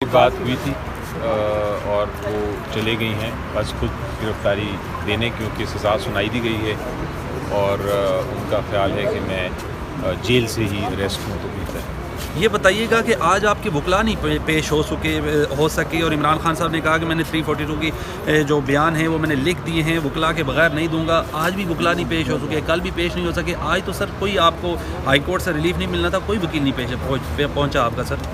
بات ہوئی تھی اور وہ چلے گئی ہیں بس خود گرفتاری دینے کیونکہ سزا سنائی دی گئی ہے اور ان کا خیال ہے کہ میں جیل سے ہی اریسٹ ہوں تو بہتر ہے۔ یہ بتائیے گا کہ آج آپ کے وکلاء نہیں پیش ہو سکے اور عمران خان صاحب نے کہا کہ میں نے 342 کی جو بیان ہیں وہ میں نے لکھ دیے ہیں، وکلاء کے بغیر نہیں دوں گا۔ آج بھی وکلاء نہیں پیش ہو سکے، کل بھی پیش نہیں ہو سکے۔ آج تو سر کوئی آپ کو ہائی کورٹ سے ریلیف نہیں ملنا تھا، کوئی وکیل نہیں پہنچا آپ کا سر؟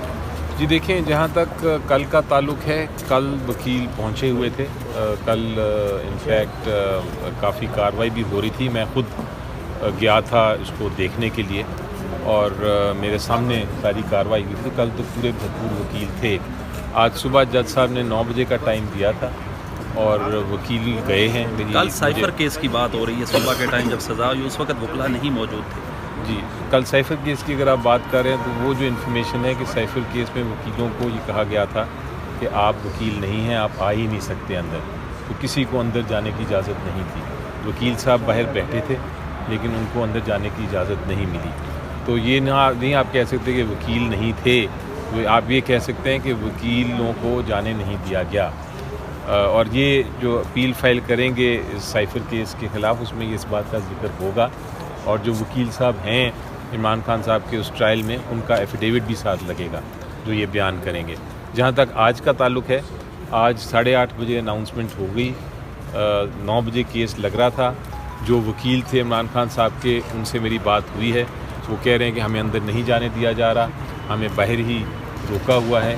جی دیکھیں، جہاں تک کل کا تعلق ہے، کل وکیل پہنچے ہوئے تھے، کل انفیکٹ کافی کارروائی بھی ہو رہی تھی۔ میں خود گیا تھا اس کو دیکھنے کے لیے اور میرے سامنے ساری کارروائی ہوئی تھی۔ کل تو پورے بھرپور وکیل تھے۔ آج صبح جج صاحب نے 9 بجے کا ٹائم دیا تھا اور وکیل گئے ہیں۔ کل سائفر کیس کی بات ہو رہی ہے، صبح کے ٹائم جب سزا ہوئی اس وقت وکلاء نہیں موجود تھے۔ جی، کل سائفر کیس کی اگر آپ بات کر رہے ہیں تو وہ جو انفارمیشن ہے کہ سائفر کیس میں وکیلوں کو یہ کہا گیا تھا کہ آپ وکیل نہیں ہیں، آپ آ ہی نہیں سکتے اندر، تو کسی کو اندر جانے کی اجازت نہیں تھی۔ وکیل صاحب باہر بیٹھے تھے لیکن ان کو اندر جانے کی اجازت نہیں ملی، تو یہ نہیں آپ کہہ سکتے کہ وکیل نہیں تھے، آپ یہ کہہ سکتے ہیں کہ وکیلوں کو جانے نہیں دیا گیا۔ اور یہ جو اپیل فائل کریں گے سائفر کیس کے خلاف، اس میں اس بات کا ذکر ہوگا اور جو وکیل صاحب ہیں عمران خان صاحب کے اس ٹرائل میں، ان کا ایفیڈیوٹ بھی ساتھ لگے گا جو یہ بیان کریں گے۔ جہاں تک آج کا تعلق ہے، آج 8:30 بجے اناؤنسمنٹ ہو گئی، 9 بجے کیس لگ رہا تھا۔ جو وکیل تھے عمران خان صاحب کے، ان سے میری بات ہوئی ہے، وہ کہہ رہے ہیں کہ ہمیں اندر نہیں جانے دیا جا رہا، ہمیں باہر ہی روکا ہوا ہے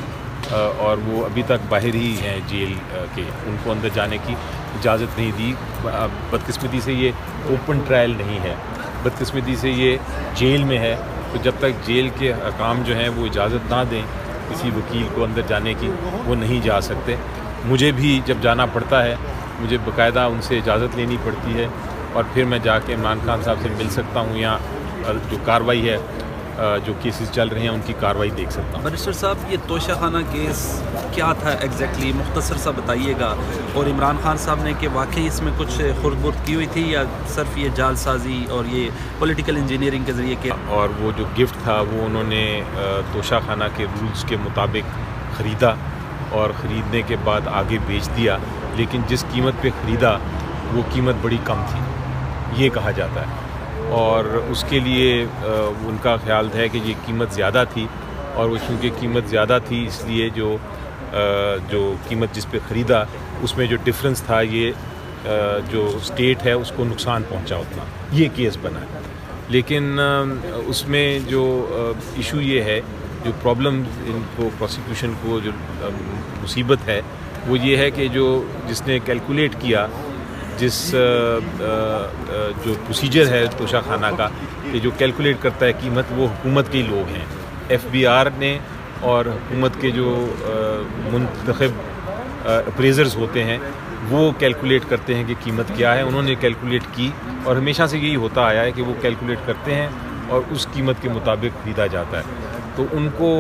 اور وہ ابھی تک باہر ہی ہیں جیل کے، ان کو اندر جانے کی اجازت نہیں دی۔ بدقسمتی سے یہ اوپن ٹرائل نہیں ہے، بدقسمتی سے یہ جیل میں ہے، تو جب تک جیل کے حکام جو ہیں وہ اجازت نہ دیں کسی وکیل کو اندر جانے کی، وہ نہیں جا سکتے۔ مجھے بھی جب جانا پڑتا ہے، مجھے باقاعدہ ان سے اجازت لینی پڑتی ہے اور پھر میں جا کے عمران خان صاحب سے مل سکتا ہوں، یا جو کارروائی ہے، جو کیسز چل رہے ہیں ان کی کارروائی دیکھ سکتا ہوں۔ بریسٹر صاحب، یہ توشہ خانہ کیس کیا تھا ایگزیکٹلی؟ مختصر سا بتائیے گا، اور عمران خان صاحب نے کہ واقعی اس میں کچھ خرد برد کی ہوئی تھی یا صرف یہ جال سازی اور یہ پولیٹیکل انجینئرنگ کے ذریعے کیا؟ اور وہ جو گفٹ تھا وہ انہوں نے توشہ خانہ کے رولز کے مطابق خریدا اور خریدنے کے بعد آگے بیچ دیا، لیکن جس قیمت پہ خریدا وہ قیمت بڑی کم تھی، یہ کہا جاتا ہے، اور اس کے لیے ان کا خیال ہے کہ یہ قیمت زیادہ تھی، اور وہ چونکہ قیمت زیادہ تھی اس لیے جو قیمت جس پہ خریدا اس میں جو ڈفرنس تھا، یہ جو اسٹیٹ ہے اس کو نقصان پہنچا اتنا، یہ کیس بنا ہے۔ لیکن اس میں جو ایشو یہ ہے، جو پرابلم ان کو پروسیکیوشن کو جو مصیبت ہے وہ یہ ہے کہ جس نے کیلکولیٹ کیا، جو پروسیجر ہے توشہ خانہ کا کہ جو کیلکولیٹ کرتا ہے قیمت، وہ حکومت کے لوگ ہیں، ایف بی آر نے، اور حکومت کے جو منتخب اپریزرز ہوتے ہیں وہ کیلکولیٹ کرتے ہیں کہ قیمت کیا ہے۔ انہوں نے کیلکولیٹ کی اور ہمیشہ سے یہی ہوتا آیا ہے کہ وہ کیلکولیٹ کرتے ہیں اور اس قیمت کے مطابق خریدا جاتا ہے، تو ان کو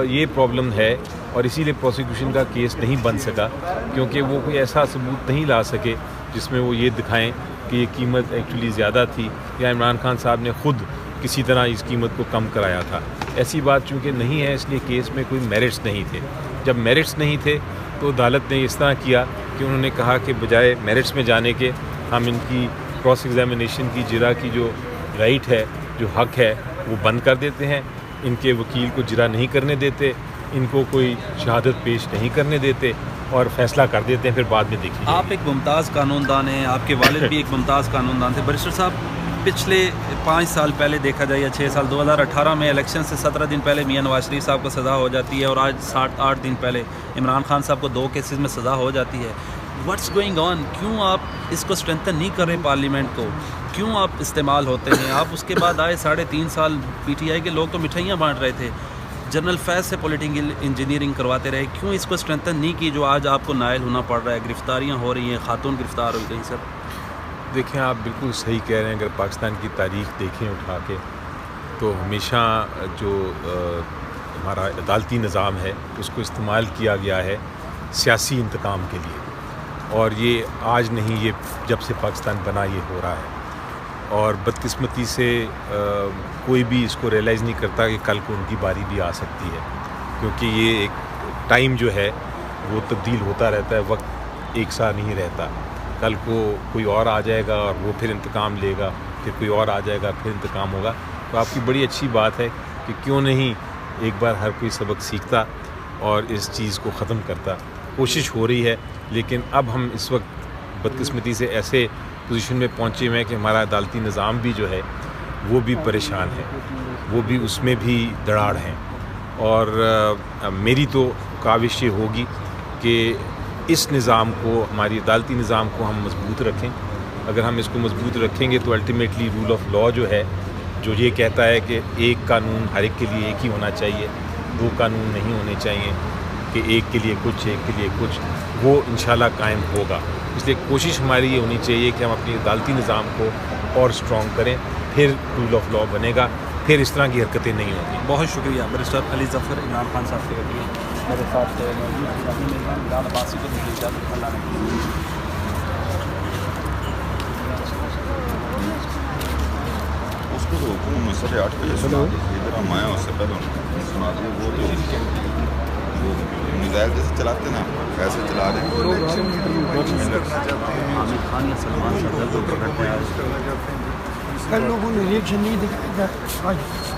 یہ پرابلم ہے اور اسی لیے پروسیکیوشن کا کیس نہیں بن سکا، کیونکہ وہ کوئی ایسا ثبوت نہیں لا سکے جس میں وہ یہ دکھائیں کہ یہ قیمت ایکچولی زیادہ تھی یا عمران خان صاحب نے خود کسی طرح اس قیمت کو کم کرایا تھا۔ ایسی بات چونکہ نہیں ہے، اس لیے کیس میں کوئی میرٹس نہیں تھے۔ جب میرٹس نہیں تھے تو عدالت نے اس طرح کیا کہ انہوں نے کہا کہ بجائے میرٹس میں جانے کے، ہم ان کی کراس ایگزامینیشن کی جرا کی جو رائٹ ہے، جو حق ہے، وہ بند کر دیتے ہیں، ان کے وکیل کو جرا نہیں کرنے دیتے، ان کو کوئی شہادت پیش نہیں کرنے دیتے اور فیصلہ کر دیتے ہیں، پھر بعد میں دیکھیے۔ آپ ایک ممتاز قانون دان ہیں، آپ کے والد بھی ایک ممتاز قانون دان تھے۔ بریسٹر صاحب، پچھلے 5 سال پہلے دیکھا جائے یا 6 سال، 2018 میں الیکشن سے 17 دن پہلے میاں نواز شریف صاحب کو سزا ہو جاتی ہے، اور آج 8 دن پہلے عمران خان صاحب کو 2 کیسز میں سزا ہو جاتی ہے۔ What's going on? کیوں آپ اس کو اسٹرینتھن نہیں کر رہے پارلیمنٹ کو؟ کیوں آپ استعمال ہوتے ہیں؟ آپ اس کے بعد آئے 3.5 سال، پی ٹی آئی کے لوگ تو مٹھائیاں بانٹ رہے تھے، جنرل فیض سے پولیٹیکل انجینئرنگ کرواتے رہے، کیوں اس کو اسٹرینتھن نہیں کی جو آج آپ کو نائل ہونا پڑ رہا ہے؟ گرفتاریاں ہو رہی ہیں، خاتون گرفتار ہو گئی۔ سر دیکھیں، آپ بالکل صحیح کہہ رہے ہیں، اگر پاکستان کی تاریخ دیکھیں اٹھا کے تو ہمیشہ جو ہمارا عدالتی نظام ہے اس کو استعمال کیا گیا ہے سیاسی انتقام کے لیے، اور یہ آج نہیں، یہ جب سے پاکستان بنا یہ ہو رہا ہے، اور بدقسمتی سے کوئی بھی اس کو ریئلائز نہیں کرتا کہ کل کو ان کی باری بھی آ سکتی ہے، کیونکہ یہ ایک ٹائم جو ہے وہ تبدیل ہوتا رہتا ہے، وقت ایک سا نہیں رہتا. کل کو کوئی اور آ جائے گا اور وہ پھر انتقام لے گا، پھر کوئی اور آ جائے گا پھر انتقام ہوگا. تو آپ کی بڑی اچھی بات ہے کہ کیوں نہیں ایک بار ہر کوئی سبق سیکھتا اور اس چیز کو ختم کرتا. کوشش ہو رہی ہے، لیکن اب ہم اس وقت بدقسمتی سے ایسے پوزیشن میں پہنچے ہوئے ہیں کہ ہمارا عدالتی نظام بھی جو ہے وہ بھی پریشان ہے، وہ بھی اس میں بھی دراڑ ہیں. اور میری تو کاوش یہ ہوگی کہ اس نظام کو، ہماری عدالتی نظام کو ہم مضبوط رکھیں. اگر ہم اس کو مضبوط رکھیں گے تو الٹیمیٹلی رول آف لا جو ہے، جو یہ کہتا ہے کہ ایک قانون ہر ایک کے لیے ایک ہی ہونا چاہیے، دو قانون نہیں ہونے چاہیے کہ ایک کے لیے کچھ ایک کے لیے کچھ، وہ انشاءاللہ قائم ہوگا. اس لیے کوشش ہماری یہ ہونی چاہیے کہ ہم اپنی عدالتی نظام کو اور اسٹرانگ کریں، پھر رول آف لا بنے گا، پھر اس طرح کی حرکتیں نہیں ہوں گی. بہت شکریہ بیرسٹر علی ظفر عمران خان صاحب کے وکیل میرے ساتھ موجود ہیں. اپنے میزبان بلال عباسی کو مجھے اجازت اللہ نے. اس کو تو حکم 8:30 بجے سنا دیجیے، ادھر ہم آئے اس سے پہلے سنا دیے. وہ تو میزائل جیسے چلاتے نا ویسے چلا رہے ہیں. عامر خان یا سلمان صدر کو پکڑتے ہیں. کل لوگوں نے ریئیکشن نہیں دکھایا.